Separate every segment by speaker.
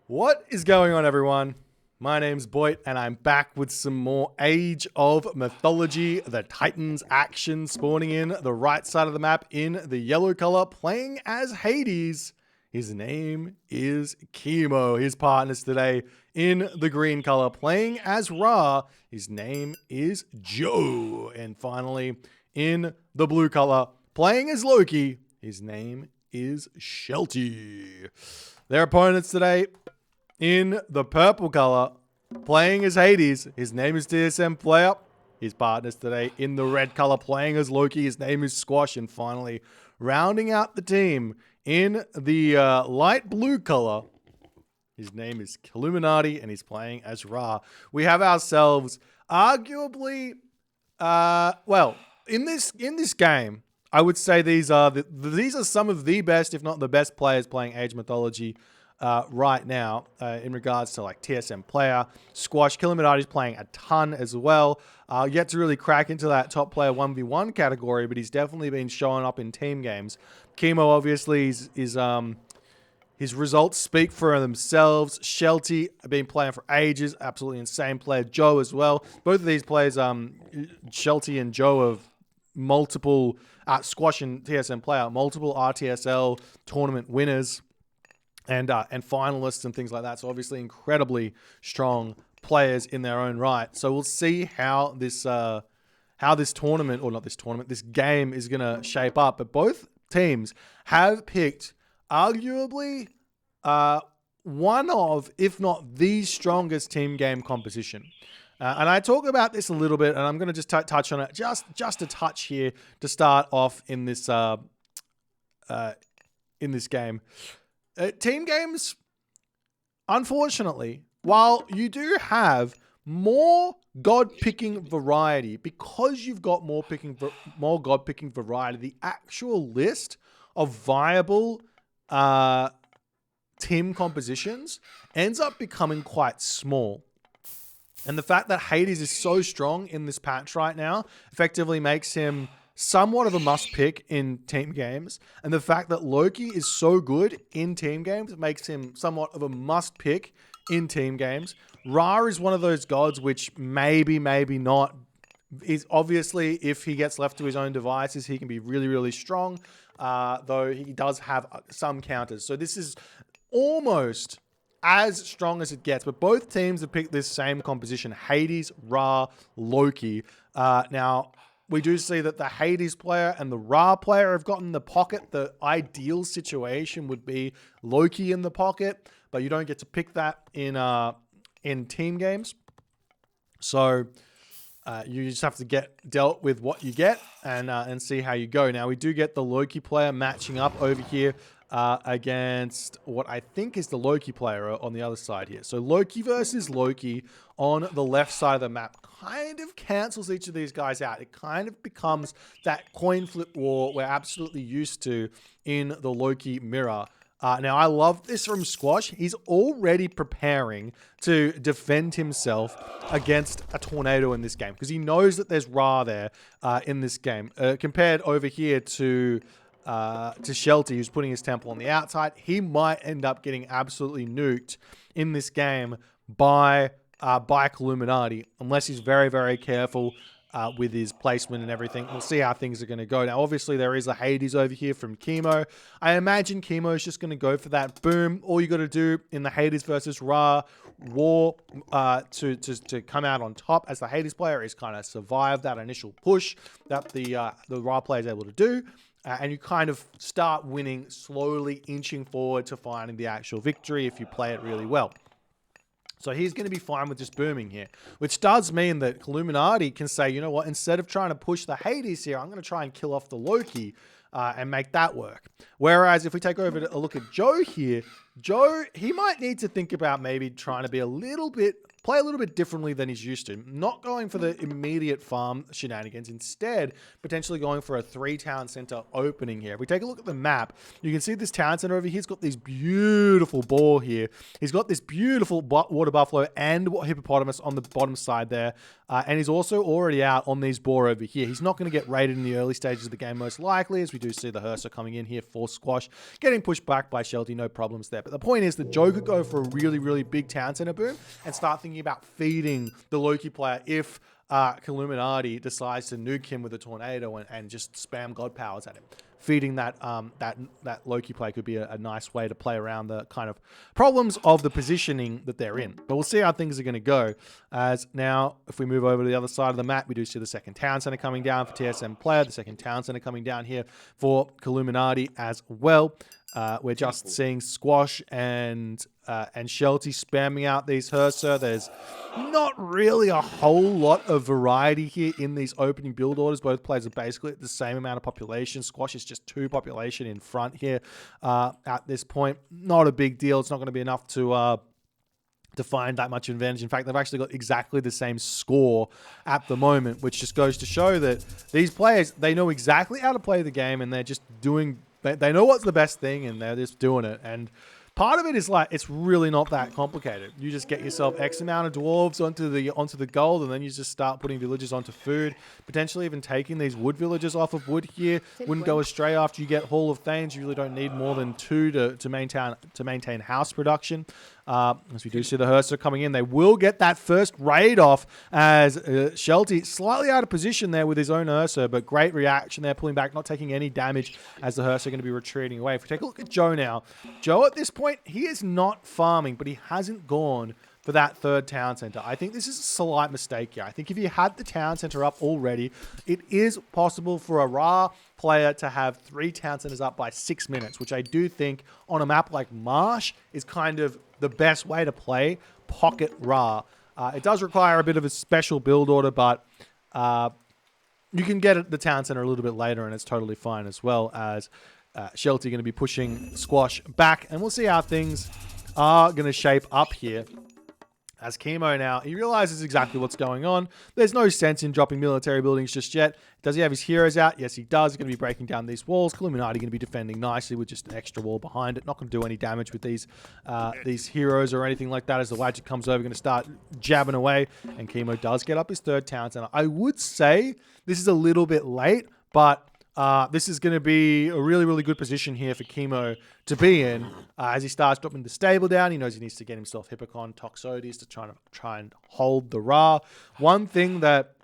Speaker 1: What is going on, everyone? My name's Boyd, and I'm back with some more Age of Mythology. The Titans action spawning in the right side of the map in the yellow color, playing as Hades. His name is Chemo. His partners today in the green color, playing as Ra. His name is Joe. And finally, in the blue color, playing as Loki. His name is Shelty. Their opponents today in the purple color, playing as Hades. His name is TSM Player. His partners today in the red color, playing as Loki. His name is Squash. And finally, rounding out the team in the light blue color, his name is Illuminati, and he's playing as Ra. We have ourselves arguably, in this game, I would say these are some of the best, if not the best, players playing Age Mythology right now in regards to like TSM Player. Squash, Illuminati's playing a ton as well. Yet to really crack into that top player 1v1 category, but he's definitely been showing up in team games. Chemo obviously is his results speak for themselves. Shelty have been playing for ages, absolutely insane player. Joe as well. Both of these players, Shelty and Joe, have multiple Squash and TSM Player, multiple RTSL tournament winners and finalists and things like that. So obviously incredibly strong players in their own right. So we'll see how this tournament, or not this tournament, this game is going to shape up. But both teams have picked arguably one of, if not the strongest team game composition. And I talk about this a little bit, and I'm going to just touch on it just a touch here to start off in this game. Team games, unfortunately, while you do have more god-picking variety, because you've got more god-picking variety, the actual list of viable team compositions ends up becoming quite small. And the fact that Hades is so strong in this patch right now effectively makes him somewhat of a must-pick in team games. And the fact that Loki is so good in team games makes him somewhat of a must-pick in team games. Ra is one of those gods which maybe not. Is obviously, if he gets left to his own devices, he can be really, really strong, though he does have some counters. So this is almost as strong as it gets, but both teams have picked this same composition: Hades, Ra, Loki. Now, we do see that the Hades player and the Ra player have gotten the pocket. The ideal situation would be Loki in the pocket, but you don't get to pick that in team games. So you just have to get dealt with what you get and see how you go. Now, we do get the Loki player matching up over here against what I think is the Loki player on the other side here. So Loki versus Loki on the left side of the map kind of cancels each of these guys out. It kind of becomes that coin flip war we're absolutely used to in the Loki mirror. Now, I love this from Squash. He's already preparing to defend himself against a tornado in this game because he knows that there's Ra there in this game. Compared over here to Shelty, who's putting his temple on the outside, he might end up getting absolutely nuked in this game by Illuminati, unless he's very, very careful with his placement and everything. We'll see how things are going to go. Now, obviously, there is a Hades over here from Chemo. I imagine Chemo is just going to go for that boom. All you got to do in the Hades versus Ra war to come out on top as the Hades player is kind of survive that initial push that the Ra player is able to do. And you kind of start winning, slowly inching forward to finding the actual victory if you play it really well. So he's going to be fine with just booming here, which does mean that Illuminati can say, you know what, instead of trying to push the Hades here, I'm going to try and kill off the Loki and make that work. Whereas if we take over a look at Joe here, Joe, he might need to think about maybe trying to be play a little bit differently than he's used to. Not going for the immediate farm shenanigans. Instead, potentially going for a 3 town center opening here. If we take a look at the map, you can see this town center over here. He's got this beautiful boar here. He's got this beautiful water buffalo and hippopotamus on the bottom side there. And he's also already out on these boar over here. He's not going to get raided in the early stages of the game, most likely, as we do see the Hursa coming in here for Squash. Getting pushed back by Shelty, no problems there. But the point is that Joe could go for a really, really big town center boom and start thinking about feeding the Loki player if Illuminati decides to nuke him with a tornado and just spam God powers at him. Feeding that that Loki play could be a nice way to play around the kind of problems of the positioning that they're in. But we'll see how things are going to go. As now, if we move over to the other side of the map, we do see the second town center coming down for TSM player, the second town center coming down here for Illuminati as well. We're just seeing Squash and Shelty spamming out these Hursa. There's not really a whole lot of variety here in these opening build orders. Both players are basically at the same amount of population. Squash is just 2 population in front here at this point. Not a big deal. It's not going to be enough to find that much advantage. In fact, they've actually got exactly the same score at the moment, which just goes to show that these players, they know exactly how to play the game, and they're just doing... They know what's the best thing, and they're just doing it. And part of it is like, it's really not that complicated. You just get yourself X amount of dwarves onto the gold, and then you just start putting villagers onto food. Potentially even taking these wood villagers off of wood here. Wouldn't go astray after you get Hall of Thanes. You really don't need more than 2 to maintain house production. As we do see the Hursa coming in, they will get that first raid off as Shelty slightly out of position there with his own Ursa, but great reaction there, pulling back, not taking any damage as the Hursa are going to be retreating away. If we take a look at Joe now, Joe at this point, he is not farming, but he hasn't gone for that third town center. I think this is a slight mistake here. I think if you had the town center up already, it is possible for a Ra player to have 3 town centers up by 6 minutes, which I do think on a map like Marsh is kind of the best way to play Pocket Ra. It does require a bit of a special build order, but you can get the town center a little bit later, and it's totally fine, as well as Shelty going to be pushing Squash back, and we'll see how things are going to shape up here. As Chemo now, he realizes exactly what's going on. There's no sense in dropping military buildings just yet. Does he have his heroes out? Yes, he does. He's going to be breaking down these walls. Illuminati going to be defending nicely with just an extra wall behind it. Not going to do any damage with these heroes or anything like that. As the Wadjet comes over, going to start jabbing away. And Chemo does get up his third town center. I would say this is a little bit late, but this is going to be a really, really good position here for Chemo to be in. As he starts dropping the stable down, he knows he needs to get himself Hippocon, Toxotes to try and hold the Ra. One thing that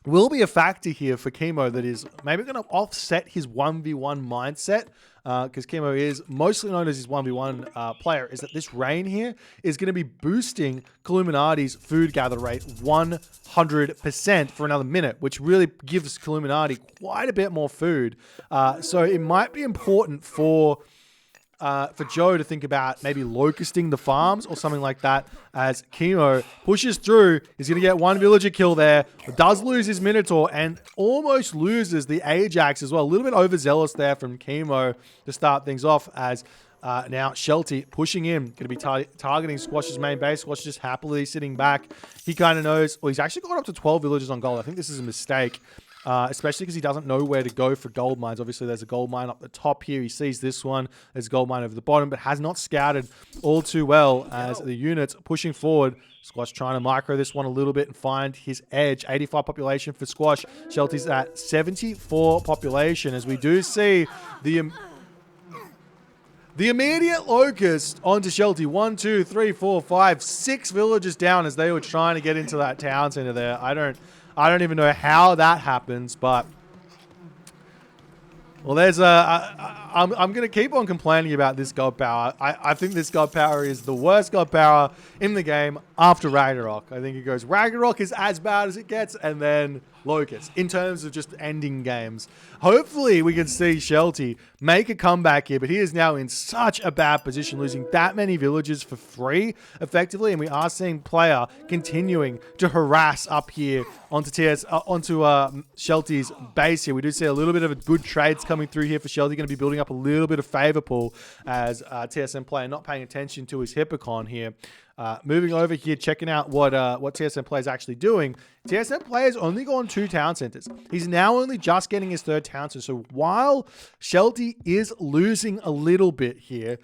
Speaker 1: will be a factor here for Chemo that is maybe going to offset his 1v1 mindset, because Chemo is mostly known as his 1v1 player, is that this rain here is going to be boosting Illuminati's food gather rate 100% for another minute, which really gives Illuminati quite a bit more food. So it might be important for Joe to think about maybe locusting the farms or something like that. As Chemo pushes through, he's going to get 1 villager kill there, does lose his Minotaur and almost loses the Ajax as well. A little bit overzealous there from Chemo to start things off, as now Shelty pushing in, going to be targeting Squash's main base. Squash just happily sitting back. He kind of knows, well, he's actually got up to 12 villagers on gold. I think this is a mistake. Especially because he doesn't know where to go for gold mines. Obviously, there's a gold mine up the top here. He sees this one. There's a gold mine over the bottom, but has not scouted all too well as the units pushing forward. Squash trying to micro this one a little bit and find his edge. 85 population for Squash. Shelty's at 74 population, as we do see the immediate locust onto Shelty. 1, 2, 3, 4, 5, 6 villagers down as they were trying to get into that town center there. I don't even know how that happens, but well, there's I'm going to keep on complaining about this god power. I think this god power is the worst god power in the game after Ragnarok. I think it goes Ragnarok is as bad as it gets, and then Locust in terms of just ending games. Hopefully we can see Shelty make a comeback here, but he is now in such a bad position, losing that many villagers for free effectively, and we are seeing player continuing to harass up here onto Shelty's base here. We do see a little bit of a good trades coming through here for Shelty, going to be building up a little bit of favor pool as TSM player not paying attention to his Hippocon here. Moving over here, checking out what TSM player is actually doing. TSM player's only gone 2 town centers. He's now only just getting his 3rd town center. So while Shelty is losing a little bit here,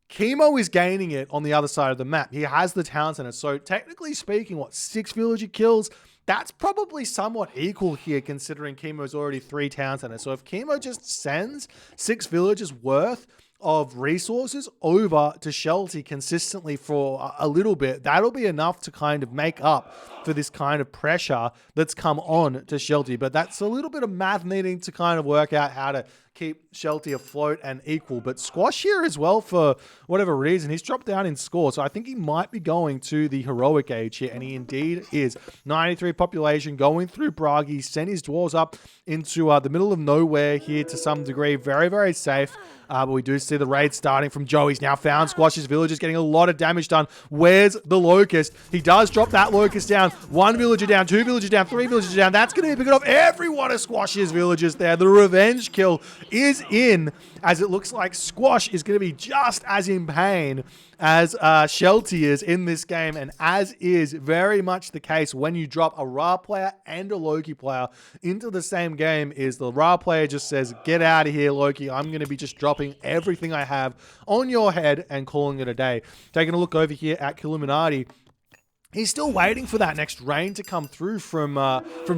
Speaker 1: Chemo is gaining it on the other side of the map. He has the town center. So technically speaking, 6 villager kills? That's probably somewhat equal here, considering Chemo's already 3 town centers. So if Chemo just sends 6 villagers worth of resources over to Shelty consistently for a little bit, that'll be enough to kind of make up for this kind of pressure that's come on to Shelty. But that's a little bit of math needing to kind of work out how to keep Shelty afloat and equal. But Squash here as well, for whatever reason, he's dropped down in score. So I think he might be going to the heroic age here, and he indeed is. 93 population going through Bragi. He sent his dwarves up into the middle of nowhere here to some degree. Very, very safe. But we do see the raid starting from Joe. He's now found Squash's villagers, getting a lot of damage done. Where's the Locust? He does drop that Locust down. 1 villager down, 2 villagers down, 3 villagers down. That's going to be picking off every one of Squash's villagers there. The revenge kill is in, as it looks like Squash is going to be just as in pain as Shelty is in this game, and as is very much the case when you drop a Ra player and a Loki player into the same game. Is the Ra player just says, get out of here, Loki, I'm going to be just dropping everything I have on your head and calling it a day. Taking a look over here at Killuminati, he's still waiting for that next rain to come through from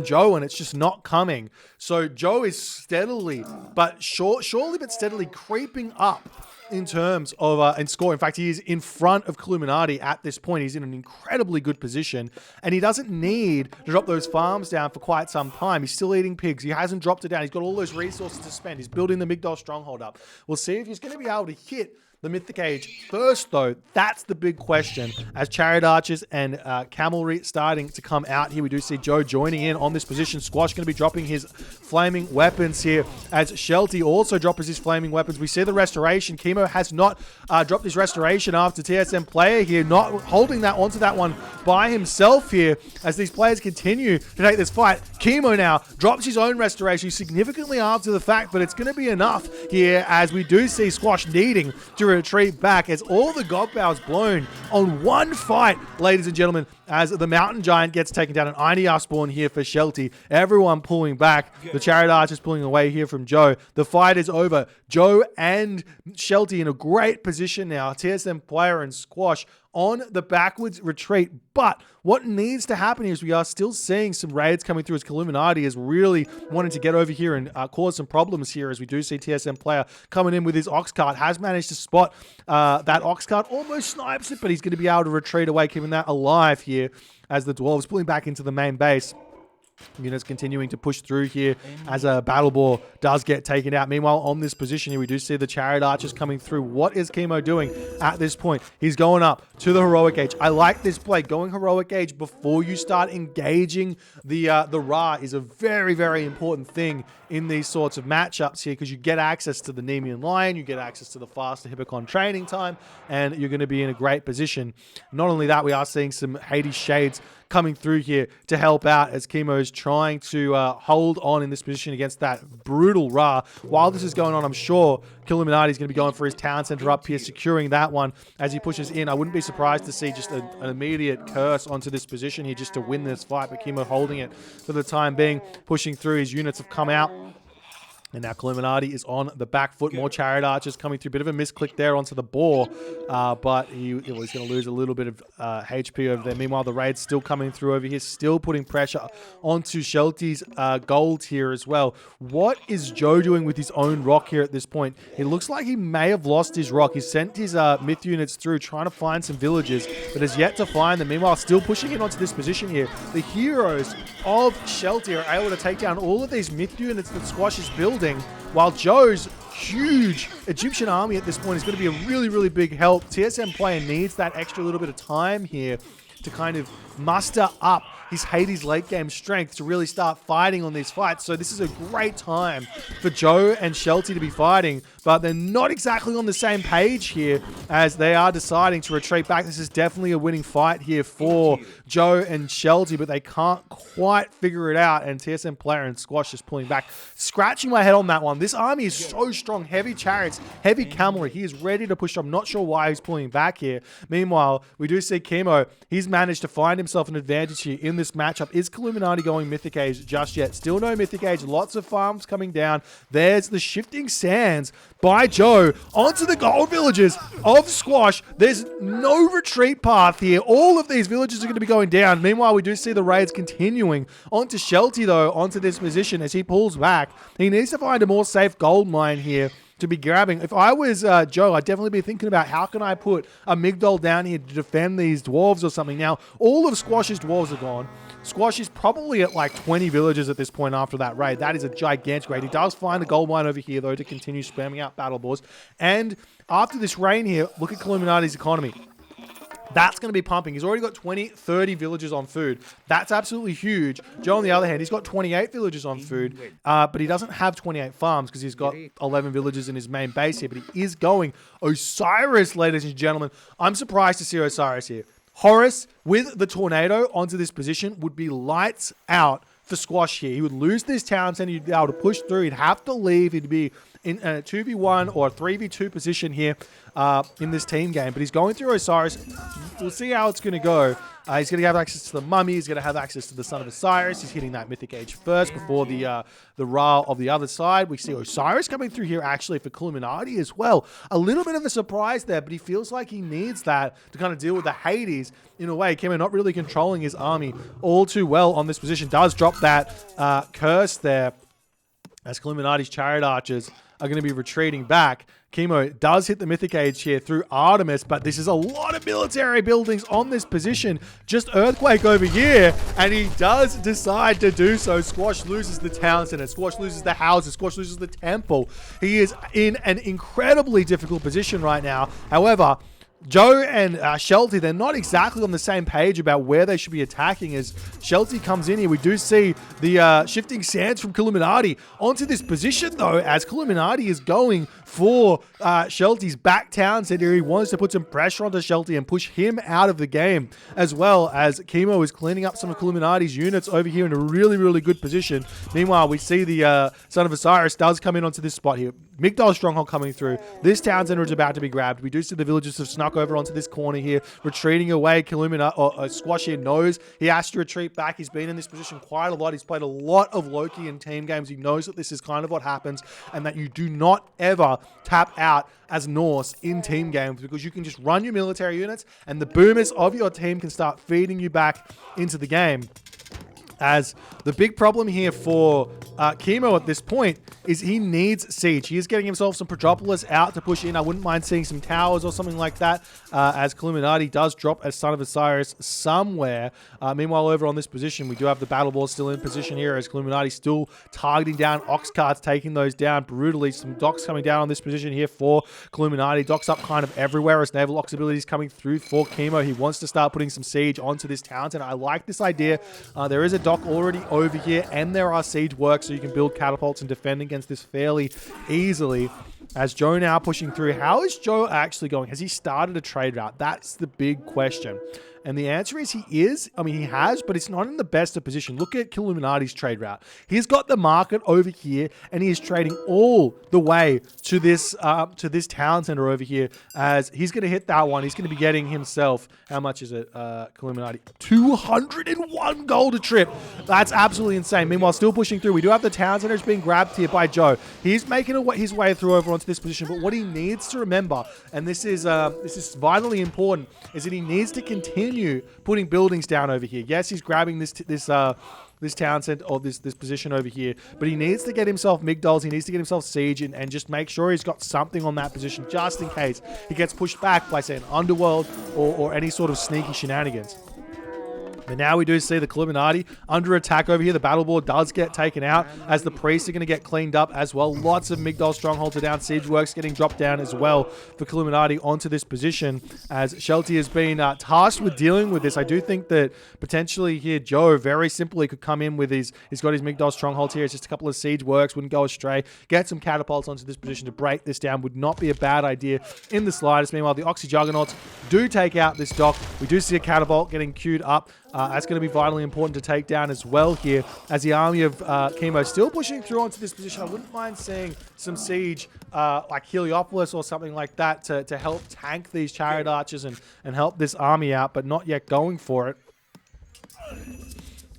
Speaker 1: Joe, and it's just not coming. So Joe is steadily, but surely but steadily creeping up in terms of in score. In fact, he is in front of Killuminati at this point. He's in an incredibly good position, and he doesn't need to drop those farms down for quite some time. He's still eating pigs. He hasn't dropped it down. He's got all those resources to spend. He's building the Migdol stronghold up. We'll see if he's going to be able to hit the Mythic Age first, though. That's the big question. As Chariot Archers and Cavalry starting to come out here, we do see Joe joining in on this position. Squash going to be dropping his flaming weapons here, as Shelty also drops his flaming weapons. We see the restoration. Chemo has not dropped his restoration after TSM player here, not holding that onto that one by himself here, as these players continue to take this fight. Chemo now drops his own restoration significantly after the fact, but it's going to be enough here, as we do see Squash needing to retreat back, as all the God Power's blown on one fight, ladies and gentlemen, as the Mountain Giant gets taken down. An INR spawn here for Shelty. Everyone pulling back. The Chariot Archers pulling away here from Joe. The fight is over. Joe and Shelty in a great position now. TSM player and Squash on the backwards retreat. But what needs to happen here is we are still seeing some raids coming through, as Killuminati is really wanting to get over here and cause some problems here, as we do see TSM player coming in with his Ox Cart. Has managed to spot that Ox Cart, almost snipes it, but he's going to be able to retreat away, keeping that alive here, as the Dwarves pulling back into the main base. Units continuing to push through here, as a Battle Boar does get taken out. Meanwhile, on this position here, we do see the Chariot Archers coming through. What is Chemo doing at this point? He's going up to the Heroic Age. I like this play. Going Heroic Age before you start engaging the Ra is a very, very important thing in these sorts of matchups here, because you get access to the Nemean Lion, you get access to the faster Hippocon training time, and you're going to be in a great position. Not only that, we are seeing some Hades Shades coming through here to help out, as Chemo is trying to hold on in this position against that brutal Ra. While this is going on, I'm sure Killuminati is going to be going for his town center up here, securing that one as he pushes in. I wouldn't be surprised to see just an immediate curse onto this position here just to win this fight, but Chemo holding it for the time being, pushing through. His units have come out. And now Killuminati is on the back foot. More Chariot Archers coming through. Bit of a misclick there onto the Boar. But he was going to lose a little bit of HP over there. Meanwhile, the raid's still coming through over here. Still putting pressure onto Shelty's gold here as well. What is Joe doing with his own rock here at this point? It looks like he may have lost his rock. He sent his myth units through, trying to find some villages, but has yet to find them. Meanwhile, still pushing in onto this position here. The heroes of Shelty are able to take down all of these myth units that Squash is building, while Joe's huge Egyptian army at this point is going to be a really, really big help. TSM player needs that extra little bit of time here to kind of muster up his Hades late game strength to really start fighting on these fights. So this is a great time for Joe and Shelty to be fighting, but they're not exactly on the same page here, as they are deciding to retreat back. This is definitely a winning fight here for Joe and Shelty, but they can't quite figure it out, and TSM player and Squash is pulling back. Scratching my head on that one. This army is so strong. Heavy chariots, heavy cavalry. He is ready to push. I'm not sure why he's pulling back here. Meanwhile, we do see Chemo. He's managed to find himself an advantage here in this matchup. Is Killuminati going Mythic Age just yet? Still no Mythic Age. Lots of farms coming down. There's the Shifting Sands by Joe onto the gold villages of Squash. There's no retreat path here. All of these villages are going to be going down. Meanwhile, we do see the raids continuing onto Shelty, though, onto this position as he pulls back. He needs to find a more safe gold mine here to be grabbing. If I was Joe, I'd definitely be thinking about how can I put a Migdol down here to defend these dwarves or something. Now, all of Squash's dwarves are gone. Squash is probably at like 20 villagers at this point after that raid. That is a gigantic raid. He does find a gold mine over here, though, to continue spamming out battle boars. And after this rain here, look at Killuminati's economy. That's going to be pumping. He's already got 20, 30 villagers on food. That's absolutely huge. Joe, on the other hand, he's got 28 villagers on food, but he doesn't have 28 farms because he's got 11 villagers in his main base here, but he is going Osiris, ladies and gentlemen. I'm surprised to see Osiris here. Horus, with the tornado onto this position, would be lights out for Squash here. He would lose this town center. He'd be able to push through. He'd have to leave. He'd be in a 2v1 or a 3v2 position here in this team game. But he's going through Osiris. We'll see how it's going to go. He's going to have access to the mummy. He's going to have access to the Son of Osiris. He's hitting that Mythic Age first before the Ra of the other side. We see Osiris coming through here actually for Killuminati as well. A little bit of a surprise there, but he feels like he needs that to kind of deal with the Hades in a way. Kemo not really controlling his army all too well on this position. Does drop that curse there as Killuminati's Chariot Archers are going to be retreating back. Kemo does hit the Mythic Age here through Artemis, but this is a lot of military buildings on this position. Just Earthquake over here, and he does decide to do so. Squash loses the town center. Squash loses the houses. Squash loses the temple. He is in an incredibly difficult position right now. However, Joe and Shelty, they're not exactly on the same page about where they should be attacking. As Shelty comes in here, we do see the shifting sands from Killuminati onto this position, though, as Killuminati is going for Shelty's back town center. He wants to put some pressure onto Shelty and push him out of the game, as well as Kemo is cleaning up some of Killuminati's units over here in a really, really good position. Meanwhile, we see the Son of Osiris does come in onto this spot here. Migdol Stronghold coming through. This town center is about to be grabbed. We do see the villagers have snuck over onto this corner here, retreating away. Squash here knows he has to retreat back. He's been in this position quite a lot. He's played a lot of Loki in team games. He knows that this is kind of what happens and that you do not ever tap out as Norse in team games because you can just run your military units and the boomers of your team can start feeding you back into the game. As the big problem here for Kemo at this point is he needs siege. He is getting himself some Petropolis out to push in. I wouldn't mind seeing some towers or something like that as Killuminati does drop a Son of Osiris somewhere. Meanwhile, over on this position, we do have the Battle Board still in position here as Killuminati still targeting down Ox Carts, taking those down brutally. Some docks coming down on this position here for Killuminati. Docks up kind of everywhere as Naval Ox abilities coming through for Kemo. He wants to start putting some siege onto this town, and I like this idea. There is a dock already over here and there are siege works so you can build catapults and defend against this fairly easily. As Joe now pushing through, how is Joe actually going? Has he started a trade route? That's the big question. And the answer is he is. I mean, he has, but it's not in the best of position. Look at Killuminati's trade route. He's got the market over here, and he is trading all the way to this town center over here. As he's going to hit that one, he's going to be getting himself. How much is it, Killuminati? 201 gold a trip. That's absolutely insane. Meanwhile, still pushing through. We do have the town centers being grabbed here by Joe. He's making his way through over onto this position. But what he needs to remember, and this is vitally important, is that he needs to continue putting buildings down over here. Yes, he's grabbing this town center or this position over here, but he needs to get himself Migdols. He needs to get himself siege and just make sure he's got something on that position just in case he gets pushed back by, say, an Underworld or any sort of sneaky shenanigans. But now we do see the Killuminati under attack over here. The battle board does get taken out as the priests are going to get cleaned up as well. Lots of Migdol strongholds are down. Siege works getting dropped down as well for Killuminati onto this position as Shelty has been tasked with dealing with this. I do think that potentially here Joe very simply could come in with he's got his Migdol strongholds here. It's just a couple of siege works, wouldn't go astray. Get some catapults onto this position to break this down would not be a bad idea in the slightest. Meanwhile, the Oxy Juggernauts do take out this dock. We do see a catapult getting queued up. That's going to be vitally important to take down as well here as the army of Kemo still pushing through onto this position. I wouldn't mind seeing some siege like Heliopolis or something like that to help tank these Chariot Archers and help this army out, but not yet going for it.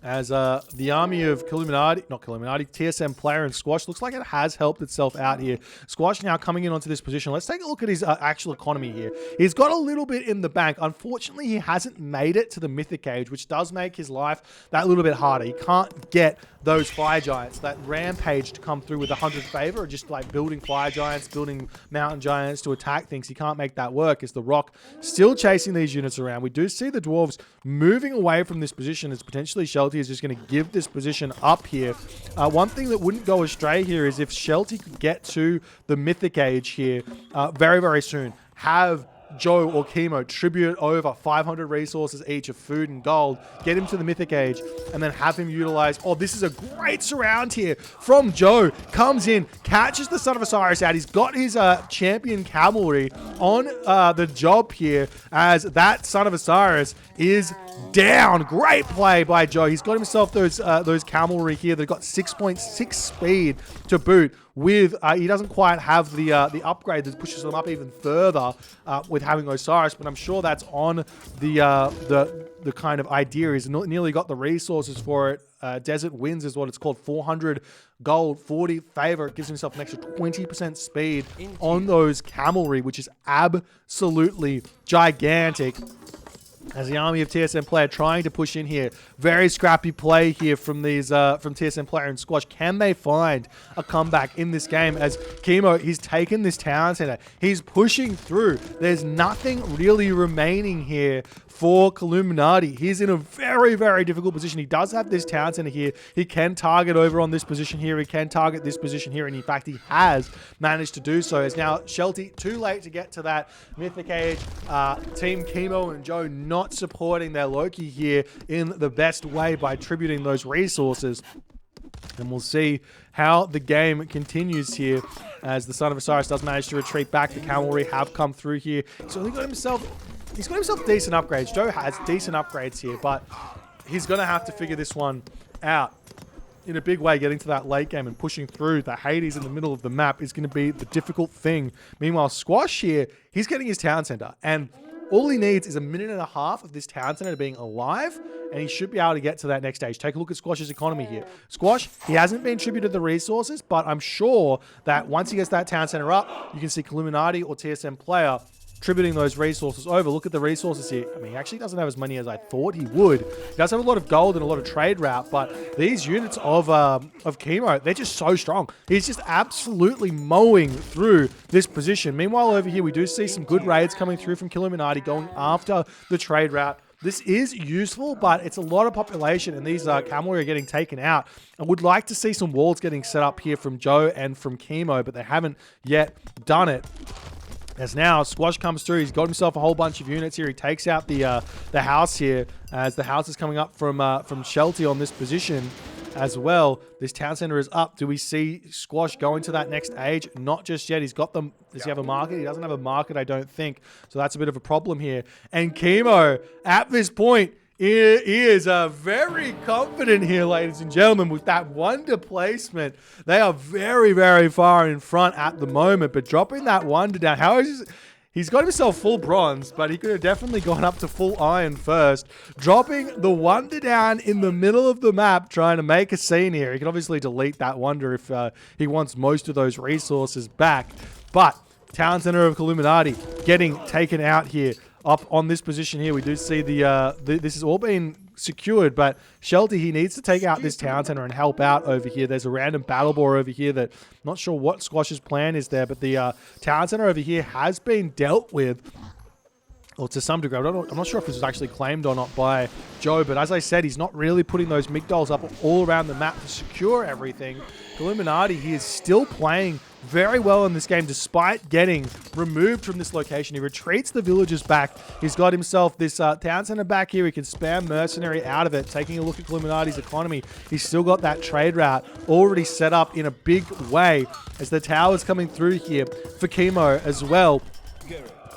Speaker 1: as the army of TSM player and Squash looks like it has helped itself out here. Squash now coming in onto this position. Let's take a look at his actual economy here. He's got a little bit in the bank. Unfortunately, he hasn't made it to the Mythic Age, which does make his life that little bit harder. He can't get those Fire Giants, that Rampage to come through with 100 favor, or just like building Fire Giants, building Mountain Giants to attack things. He can't make that work. Is the Rock still chasing these units around? We do see the Dwarves moving away from this position as potentially Shelty is just going to give this position up here. One thing that wouldn't go astray here is if Shelty could get to the Mythic Age here very, very soon, have Joe or Chemo tribute over 500 resources each of food and gold, get him to the Mythic Age, and then have him utilize, oh, this is a great surround here from Joe, comes in, catches the Son of Osiris out. He's got his champion cavalry on the job here as that Son of Osiris is down. Great play by Joe. He's got himself those cavalry here that got 6.6 speed to boot. With he doesn't quite have the upgrade that pushes them up even further with having Osiris, but I'm sure that's on the kind of idea. He's nearly got the resources for it. Desert Winds is what it's called. 400 gold, 40 favor. It gives himself an extra 20% speed on those cavalry, which is absolutely gigantic. As the army of TSM player trying to push in here. Very scrappy play here from these from TSM player and Squash. Can they find a comeback in this game? As Chemo, he's taken this town center. He's pushing through. There's nothing really remaining here for Illuminati. He's in a very, very difficult position. He does have this town center here. He can target over on this position here. He can target this position here. And in fact, he has managed to do so. It's now Shelty too late to get to that Mythic Age. Team Chemo and Joe not supporting their Loki here in the best way by tributing those resources. And we'll see how the game continues here as the Son of Osiris does manage to retreat back. The cavalry have come through here. So he's got himself decent upgrades. Joe has decent upgrades here, but he's going to have to figure this one out in a big way. Getting to that late game and pushing through the Hades in the middle of the map is going to be the difficult thing. Meanwhile, Squash here, he's getting his town center, and all he needs is a minute and a half of this town center being alive, and he should be able to get to that next stage. Take a look at Squash's economy here. Squash, he hasn't been tributed the resources, but I'm sure that once he gets that town center up, you can see Illuminati or TSM player tributing those resources over. Look at the resources here. I mean, he actually doesn't have as many as I thought he would. He does have a lot of gold and a lot of trade route, but these units of Chemo, they're just so strong. He's just absolutely mowing through this position. Meanwhile, over here, we do see some good raids coming through from Illuminati going after the trade route. This is useful, but it's a lot of population, and these cavalry are getting taken out. I would like to see some walls getting set up here from Joe and from Chemo, but they haven't yet done it. As now Squash comes through, he's got himself a whole bunch of units here. He takes out the house here as the house is coming up from Shelty on this position as well. This town center is up. Do we see Squash going to that next age? Not just yet. He's got them. Does he have a market? He doesn't have a market, I don't think. So that's a bit of a problem here. And Chemo, at this point, he is very confident here, ladies and gentlemen, with that wonder placement. They are very, very far in front at the moment, but dropping that wonder down. How is he's got himself full bronze, but he could have definitely gone up to full iron first. Dropping the wonder down in the middle of the map, trying to make a scene here. He can obviously delete that wonder if he wants most of those resources back. But Town Center of Illuminati getting taken out here. Up on this position here, we do see this has all been secured, but Shelty, he needs to take out this town center and help out over here. There's a random battle boar over here that I'm not sure what Squash's plan is there, but the town center over here has been dealt with. Or to some degree. I'm not sure if this was actually claimed or not by Joe, but as I said, he's not really putting those migdols up all around the map to secure everything. Illuminati, he is still playing very well in this game despite getting removed from this location. He retreats the villagers back. He's got himself this town center back here. He can spam mercenary out of it. Taking a look at Illuminati's economy, he's still got that trade route already set up in a big way as the tower's coming through here for Chemo as well.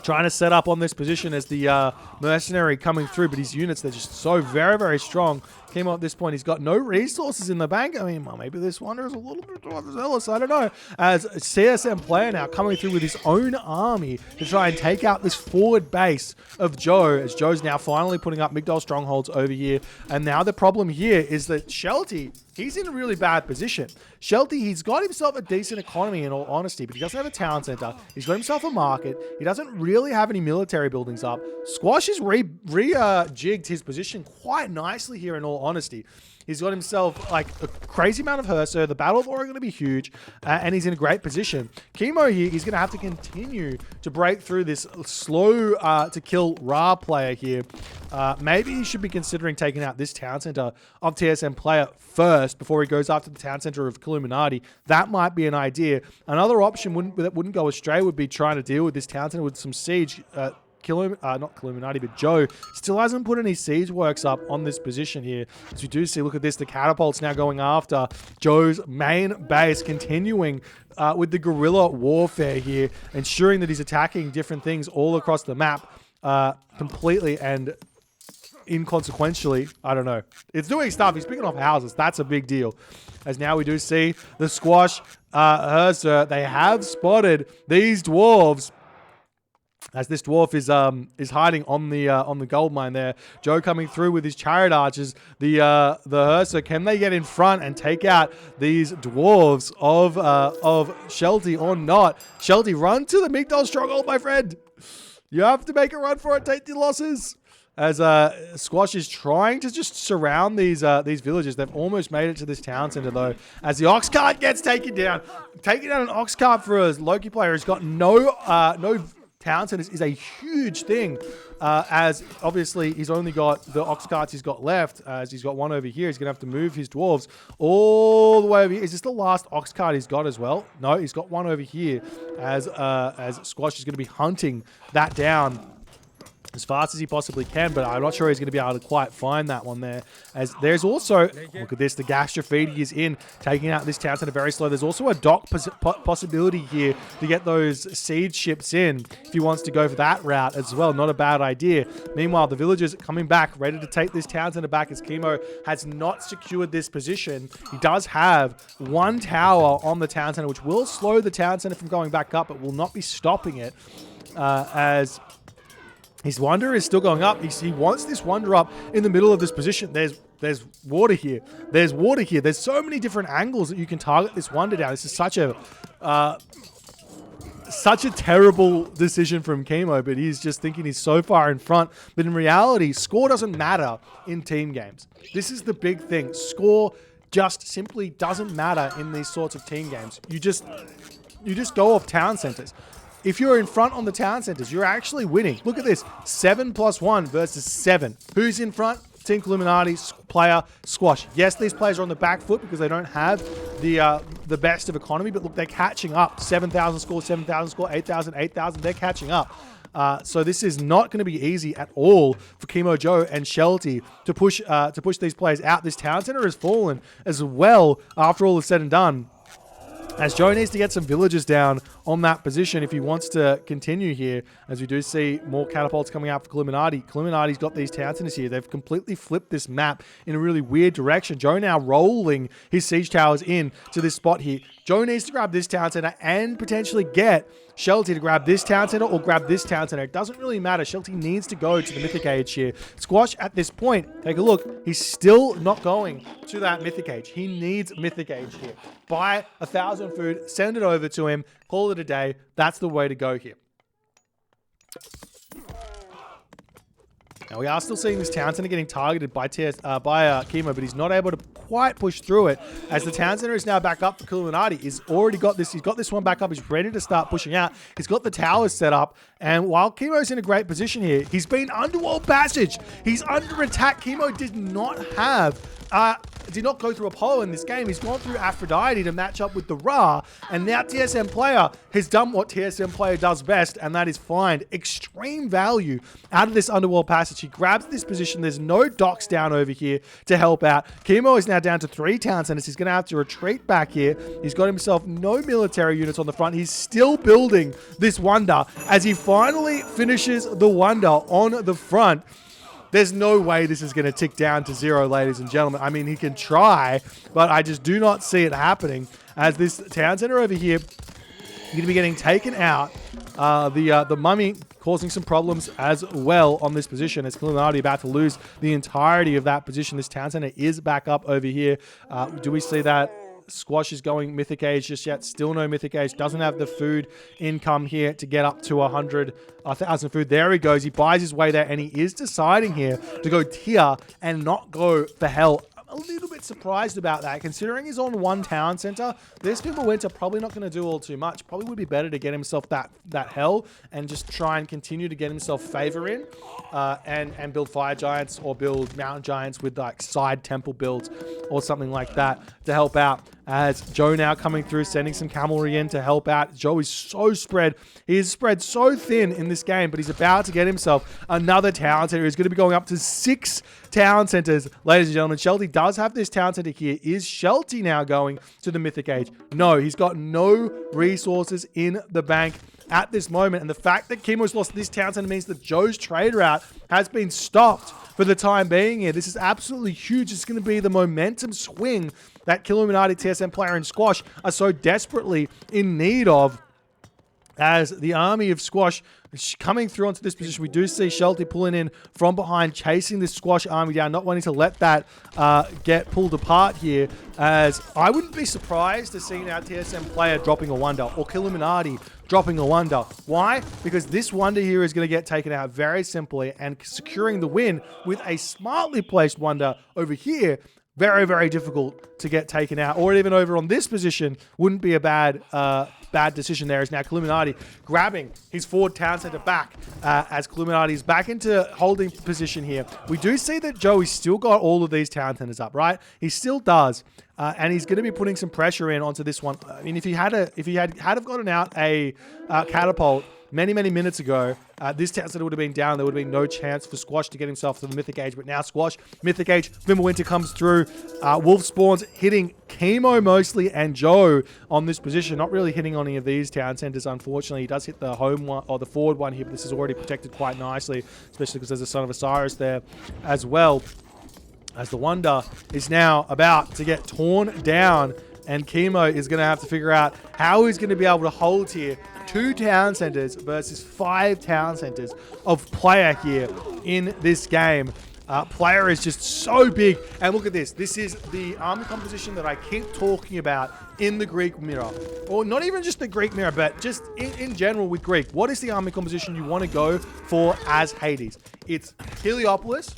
Speaker 1: Trying to set up on this position as the mercenary coming through, but his units, they're just so very, very strong. Kimo at this point, he's got no resources in the bank. I mean, well, maybe this Wonder is a little bit overzealous. I don't know. As TSM player now coming through with his own army to try and take out this forward base of Joe, as Joe's now finally putting up Migdol strongholds over here. And now the problem here is that Shelty, he's in a really bad position. Shelty, he's got himself a decent economy in all honesty, but he doesn't have a town center. He's got himself a market. He doesn't really have any military buildings up. Squash has jigged his position quite nicely here in all honesty. He's got himself like a crazy amount of Herso. The battle are going to be huge, and he's in a great position. Kimo here, he's going to have to continue to break through this slow to kill Ra player here. Maybe he should be considering taking out this town center of TSM player first before he goes after the town center of Killuminati. That might be an idea. Another option that wouldn't go astray would be trying to deal with this town center with some siege. Not Killuminati, but Joe still hasn't put any siege works up on this position here. As we do see, look at this, the catapults now going after Joe's main base, continuing with the guerrilla warfare here, ensuring that he's attacking different things all across the map completely and inconsequentially. I don't know. It's doing stuff. He's picking off houses. That's a big deal. As now we do see the Squash Ursa, they have spotted these dwarves. As this dwarf is hiding on the gold mine there. Joe coming through with his chariot archers. The Ursa, can they get in front and take out these dwarves of Shelty or not? Shelty, run to the Migdol stronghold, my friend. You have to make a run for it. Take the losses. As Squash is trying to just surround these villages. They've almost made it to this town center though. As the Ox Cart gets taken down. Taking down an Ox Cart for a Loki player who's got no town centers is a huge thing, as obviously he's only got the Ox Carts he's got left, as he's got one over here. He's going to have to move his dwarves all the way over here. Is this the last Ox Cart he's got as well? No, he's got one over here, as Squash is going to be hunting that down as fast as he possibly can, but I'm not sure he's going to be able to quite find that one there. As there's also, look at this, the Gastrofetti is in, taking out this town center very slow. There's also a dock possibility here to get those siege ships in if he wants to go for that route as well. Not a bad idea. Meanwhile, the villagers coming back, ready to take this town center back as Kimo has not secured this position. He does have one tower on the town center, which will slow the town center from going back up, but will not be stopping it, as his Wonder is still going up. He wants this Wonder up in the middle of this position. There's water here. There's water here. There's so many different angles that you can target this Wonder down. This is such a terrible decision from Kimo, but he's just thinking he's so far in front. But in reality, score doesn't matter in team games. This is the big thing. Score just simply doesn't matter in these sorts of team games. You just go off town centers. If you're in front on the town centers, you're actually winning. Look at this. 7+1 versus 7. Who's in front? Team Illuminati player Squash. Yes, these players are on the back foot because they don't have the best of economy, but look, they're catching up. 7,000 score, 7,000 score, 8,000, 8,000. They're catching up. So this is not going to be easy at all for Kimo Joe and Shelty to push these players out. This town center has fallen as well after all is said and done, as Joe needs to get some villagers down on that position if he wants to continue here, as we do see more catapults coming out for Illuminati. Illuminati's got these town centers here. They've completely flipped this map in a really weird direction. Joe now rolling his siege towers in to this spot here. Joe needs to grab this town center and potentially get Shelty to grab this town center or grab this town center. It doesn't really matter. Shelty needs to go to the Mythic Age here. Squash at this point, take a look. He's still not going to that Mythic Age. He needs Mythic Age here. Buy 1,000 food, send it over to him, call it a day. That's the way to go here. Now we are still seeing this town center getting targeted by Kimo, but he's not able to quite push through it, as the town center is now back up for Illuminati. He's already got this. He's got this one back up. He's ready to start pushing out. He's got the towers set up, and while Kimo's in a great position here, he's been underworld passage. He's under attack. Kimo did not go through Apollo in this game. He's gone through Aphrodite to match up with the Ra, and now TSM player has done what TSM player does best, and that is find extreme value out of this underworld passage. He grabs this position. There's no docks down over here to help out. Kimo is now down to 3 town centers. He's going to have to retreat back here. He's got himself no military units on the front. He's still building this Wonder as he finally finishes the Wonder on the front. There's no way this is going to tick down to 0, ladies and gentlemen. I mean, he can try, but I just do not see it happening, as this town center over here going to be getting taken out. The Mummy causing some problems as well on this position, as Killuminati about to lose the entirety of that position. This town center is back up over here. Do we see that Squash is going Mythic Age just yet? Still no Mythic Age. Doesn't have the food income here to get up to 100,000 food. There he goes. He buys his way there, and he is deciding here to go tier and not go for hell. A little bit surprised about that, considering he's on 1 town center. This Fimbulwinter probably not going to do all too much. Probably would be better to get himself that hell and just try and continue to get himself favor in, and build fire giants or build mountain giants with like side temple builds or something like that to help out. As Joe now coming through, sending some cavalry in to help out. Joe is so spread. He is spread so thin in this game, but he's about to get himself another town center. He's going to be going up to 6 town centers, ladies and gentlemen. Shelty does have this town center here. Is Shelty now going to the Mythic Age? No, he's got no resources in the bank at this moment. And the fact that Chemo's lost this town center means that Joe's trade route has been stopped for the time being here. This is absolutely huge. It's going to be the momentum swing that Killuminati, TSM Player, and Squash are so desperately in need of, as the army of Squash coming through onto this position. We do see Shelty pulling in from behind, chasing this Squash army down, not wanting to let that get pulled apart here, as I wouldn't be surprised to see now TSM Player dropping a Wonder, or Killuminati dropping a Wonder. Why? Because this Wonder here is going to get taken out very simply, and securing the win with a smartly placed Wonder over here, very, very difficult to get taken out. Or even over on this position wouldn't be a bad decision there. Is now Killuminati grabbing his forward town center back, as Killuminati is back into holding position here. We do see that Joey's still got all of these town centers up, right? He still does. And he's going to be putting some pressure in onto this one. I mean, if he had have gotten out a catapult many minutes ago, this town center would have been down. There would have been no chance for Squash to get himself to the Mythic Age. But now Squash, Mythic Age, Fimbulwinter comes through. Wolf Spawns hitting Chemo mostly, and Joe on this position, not really hitting on any of these town centers, unfortunately. He does hit the home one, or the forward one here, but this is already protected quite nicely, especially because there's a Son of Osiris there as well. As the Wonder is now about to get torn down, and Chemo is going to have to figure out how he's going to be able to hold here 2 town centers versus 5 town centers of Player here in this game. Player is just so big, and look at this. This is the army composition that I keep talking about in the Greek Mirror, or not even just the Greek Mirror, but just in general with Greek. What is the army composition you want to go for as Hades? It's Heliopolis,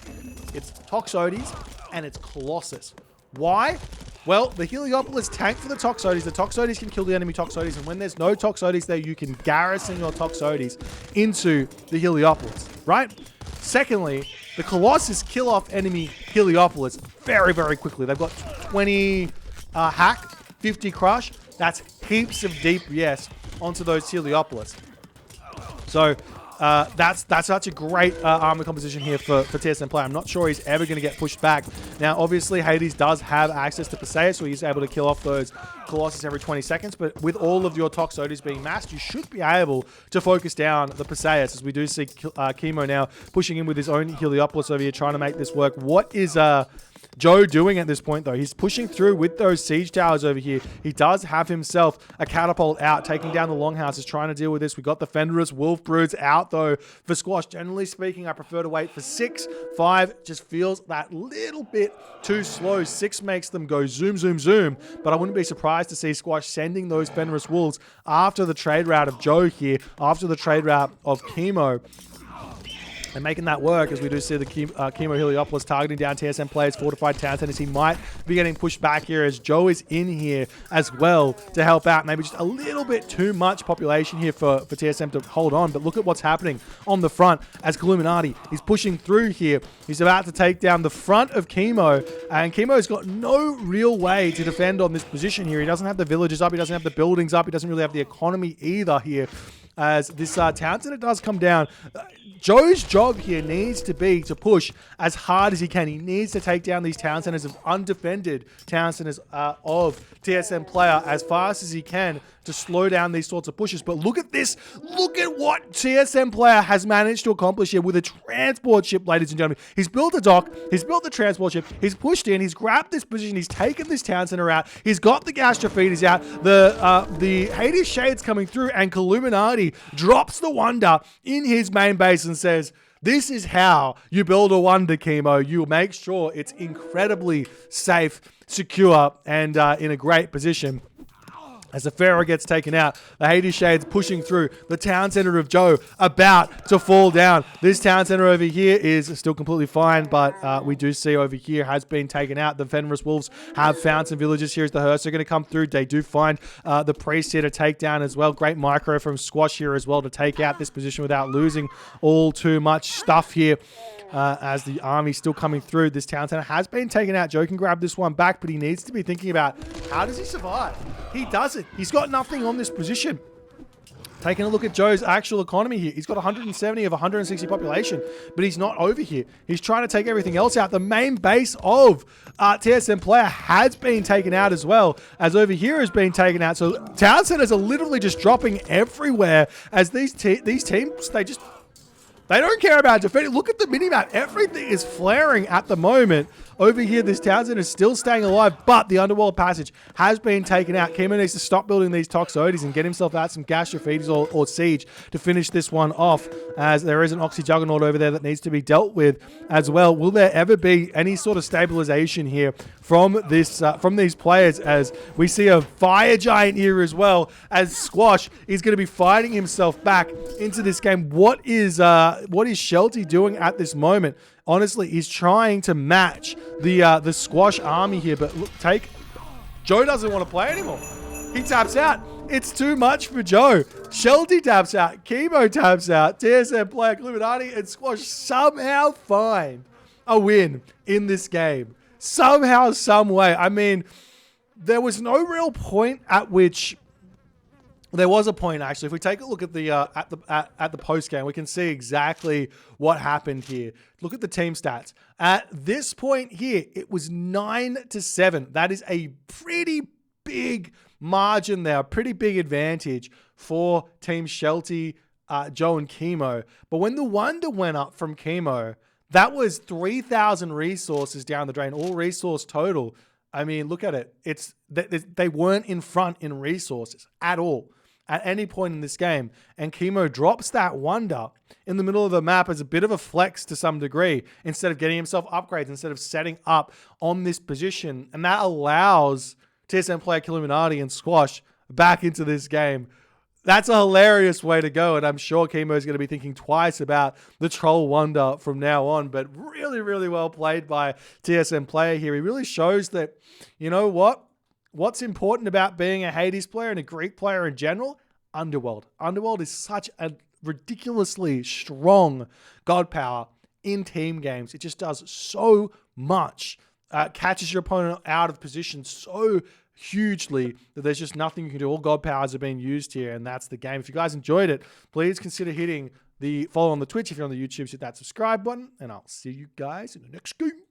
Speaker 1: it's Toxotes, and it's Colossus. Why? Well, the Heliopolis tank for the Toxotes. The Toxotes can kill the enemy Toxotes, and when there's no Toxotes there, you can garrison your Toxotes into the Heliopolis, right? Secondly, the Colossus kill off enemy Heliopolis very, very quickly. They've got 20 hack, 50 crush. That's heaps of DPS onto those Heliopolis. So that's such a great armor composition here for TSM Player. I'm not sure he's ever going to get pushed back. Now, obviously, Hades does have access to Perseus, so he's able to kill off those Colossus every 20 seconds. But with all of your Toxotes being massed, you should be able to focus down the Perseus, as we do see Chemo now pushing in with his own Heliopolis over here, trying to make this work. What is Joe doing at this point, though? He's pushing through with those siege towers over here. He does have himself a catapult out, taking down the longhouses, trying to deal with this. We got the Fenris Wolf Broods out, though, for Squash. Generally speaking, I prefer to wait for 6. 5 just feels that little bit too slow. 6 makes them go zoom, zoom, zoom. But I wouldn't be surprised to see Squash sending those Fenris Wolves after the trade route of Joe here, after the trade route of Chemo. And making that work, as we do see the Chemo Heliopolis targeting down TSM Players, fortified town centers. He might be getting pushed back here, as Joe is in here as well to help out. Maybe just a little bit too much population here for TSM to hold on. But look at what's happening on the front as Killuminati is pushing through here. He's about to take down the front of Chemo, and Chemo's got no real way to defend on this position here. He doesn't have the villages up. He doesn't have the buildings up. He doesn't really have the economy either here. as this Townsend, it does come down. Joe's job here needs to be to push as hard as he can. He needs to take down these Townsenders of undefended Townsenders of TSM Player as fast as he can to slow down these sorts of pushes. But look at this. Look at what TSM Player has managed to accomplish here with a transport ship, ladies and gentlemen. He's built a dock. He's built the transport ship. He's pushed in. He's grabbed this position. He's taken this Townsender out. He's got the Gastrophetes out. The Hades Shades coming through, and Illuminati drops the Wonder in his main base and says, this is how you build a Wonder, Chemo. You make sure it's incredibly safe, secure, and in a great position. As the Pharaoh gets taken out, the Hades Shades pushing through, the Town Center of Joe about to fall down. This Town Center over here is still completely fine, but we do see over here has been taken out. The Fenris Wolves have found some villagers here as the Hearse are going to come through. They do find the Priest here to take down as well. Great micro from Squash here as well to take out this position without losing all too much stuff here. As the army still coming through, this Town Center has been taken out. Joe can grab this one back, but he needs to be thinking about how does he survive? He doesn't. He's got nothing on this position. Taking a look at Joe's actual economy here. He's got 170 of 160 population, but he's not over here. He's trying to take everything else out. The main base of TSM Player has been taken out as well, as over here has been taken out. So Town Centers are literally just dropping everywhere as these teams, they don't care about defending. Look at the minimap. Everything is flaring at the moment. Over here, this Townsend is still staying alive, but the Underworld Passage has been taken out. Chemo needs to stop building these Toxotes and get himself out some Gastrophetes or Siege to finish this one off, as there is an Oxy Juggernaut over there that needs to be dealt with as well. Will there ever be any sort of stabilization here from these players, as we see a Fire Giant here as well, as Squash is going to be fighting himself back into this game. What is Shelty doing at this moment? Honestly, he's trying to match the Squash army here, but look, Joe doesn't want to play anymore. He taps out. It's too much for Joe. Shelty taps out. Chemo taps out. TSM Player, Illuminati, and Squash somehow find a win in this game. Somehow, some way. I mean, there was no real point at which... There was a point, actually. If we take a look at the post game, we can see exactly what happened here. Look at the team stats. At this point here, it was 9-7. That is a pretty big margin there, a pretty big advantage for Team Shelty, Joe, and Chemo. But when the Wonder went up from Chemo, that was 3,000 resources down the drain, all resource total. I mean, look at it. They weren't in front in resources at all at any point in this game. And Chemo drops that Wonder in the middle of the map as a bit of a flex to some degree, instead of getting himself upgrades, instead of setting up on this position. And that allows TSM Player, Illuminati, and Squash back into this game. That's a hilarious way to go, and I'm sure Chemo is going to be thinking twice about the Troll Wonder from now on, but really, really well played by TSM Player here. He really shows that, you know what? What's important about being a Hades player and a Greek player in general? Underworld. Underworld is such a ridiculously strong god power in team games. It just does so much. Catches your opponent out of position so hugely that there's just nothing you can do. All god powers are being used here, and that's the game. If you guys enjoyed it, please consider hitting the follow on the Twitch. If you're on the YouTube, hit that subscribe button, and I'll see you guys in the next game.